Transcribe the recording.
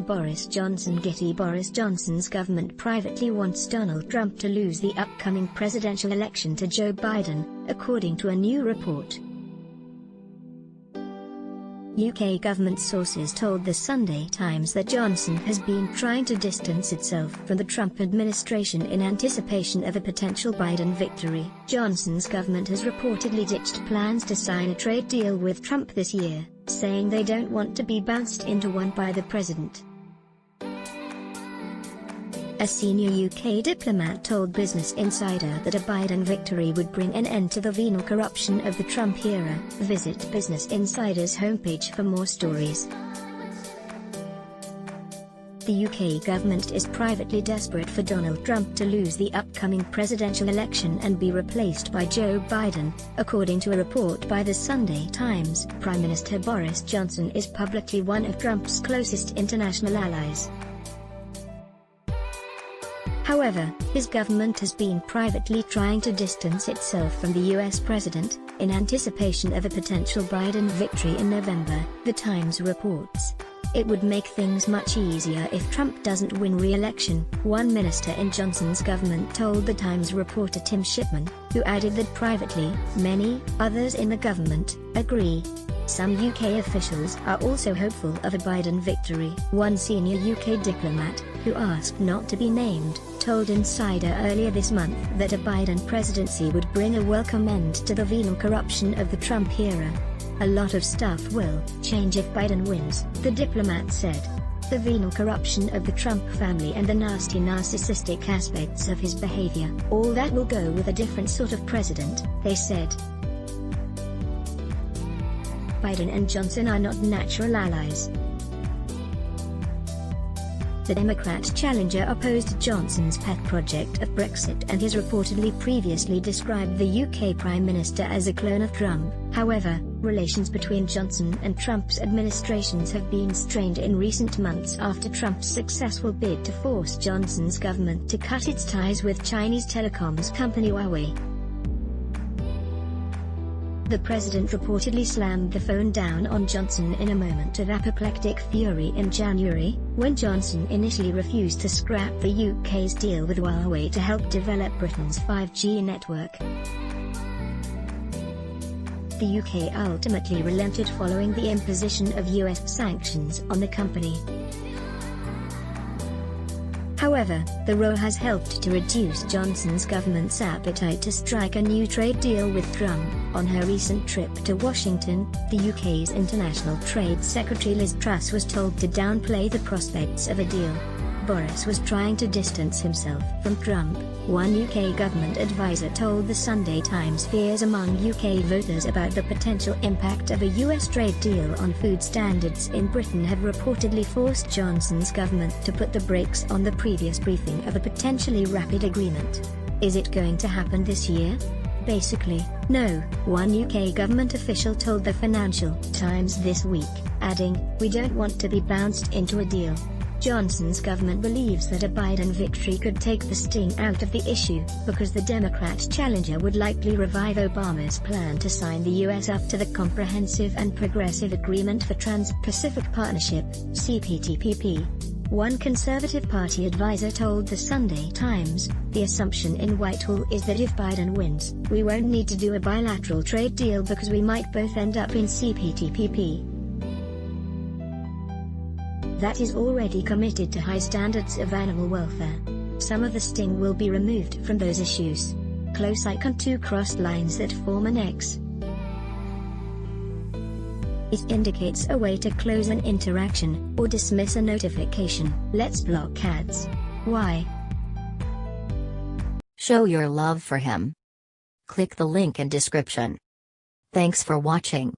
Boris Johnson. Getty. Boris Johnson's government privately wants Donald Trump to lose the upcoming presidential election to Joe Biden, according to a new report. UK government sources told the Sunday Times that Johnson has been trying to distance itself from the Trump administration in anticipation of a potential Biden victory. Johnson's government has reportedly ditched plans to sign a trade deal with Trump this year, saying they don't want to be bounced into one by the president. A senior UK diplomat told Business Insider that a Biden victory would bring an end to the venal corruption of the Trump era. Visit Business Insider's homepage for more stories. The UK government is privately desperate for Donald Trump to lose the upcoming presidential election and be replaced by Joe Biden, according to a report by the Sunday Times. Prime Minister Boris Johnson is publicly one of Trump's closest international allies. However, his government has been privately trying to distance itself from the US president, in anticipation of a potential Biden victory in November, the Times reports. It would make things much easier if Trump doesn't win re-election, one minister in Johnson's government told the Times reporter Tim Shipman, who added that privately, many others in the government agree. Some UK officials are also hopeful of a Biden victory. One senior UK diplomat, who asked not to be named, told Insider earlier this month that a Biden presidency would bring a welcome end to the venal corruption of the Trump era. A lot of stuff will change if Biden wins, the diplomat said. The venal corruption of the Trump family and the nasty narcissistic aspects of his behavior, all that will go with a different sort of president, they said. Biden and Johnson are not natural allies. The Democrat challenger opposed Johnson's pet project of Brexit and has reportedly previously described the UK Prime Minister as a clone of Trump. However, relations between Johnson and Trump's administrations have been strained in recent months after Trump's successful bid to force Johnson's government to cut its ties with Chinese telecoms company Huawei. The president reportedly slammed the phone down on Johnson in a moment of apoplectic fury in January, when Johnson initially refused to scrap the UK's deal with Huawei to help develop Britain's 5G network. The UK ultimately relented following the imposition of US sanctions on the company. However, the row has helped to reduce Johnson's government's appetite to strike a new trade deal with Trump. On her recent trip to Washington, the UK's International Trade Secretary Liz Truss was told to downplay the prospects of a deal. Boris was trying to distance himself from Trump, one UK government advisor told the Sunday Times. Fears among UK voters about the potential impact of a US trade deal on food standards in Britain have reportedly forced Johnson's government to put the brakes on the previous briefing of a potentially rapid agreement. Is it going to happen this year? Basically, no, one UK government official told the Financial Times this week, adding, "We don't want to be bounced into a deal." Johnson's government believes that a Biden victory could take the sting out of the issue, because the Democrat challenger would likely revive Obama's plan to sign the US up to the Comprehensive and Progressive Agreement for Trans-Pacific Partnership, CPTPP. One Conservative Party advisor told the Sunday Times, "The assumption in Whitehall is that if Biden wins, we won't need to do a bilateral trade deal because we might both end up in CPTPP. That is already committed to high standards of animal welfare. Some of the sting will be removed from those issues. Close icon two crossed lines that form an X. It indicates a way to close an interaction, or dismiss a notification. Let's block ads. Why? Show your love for him. Click the link in description. Thanks for watching.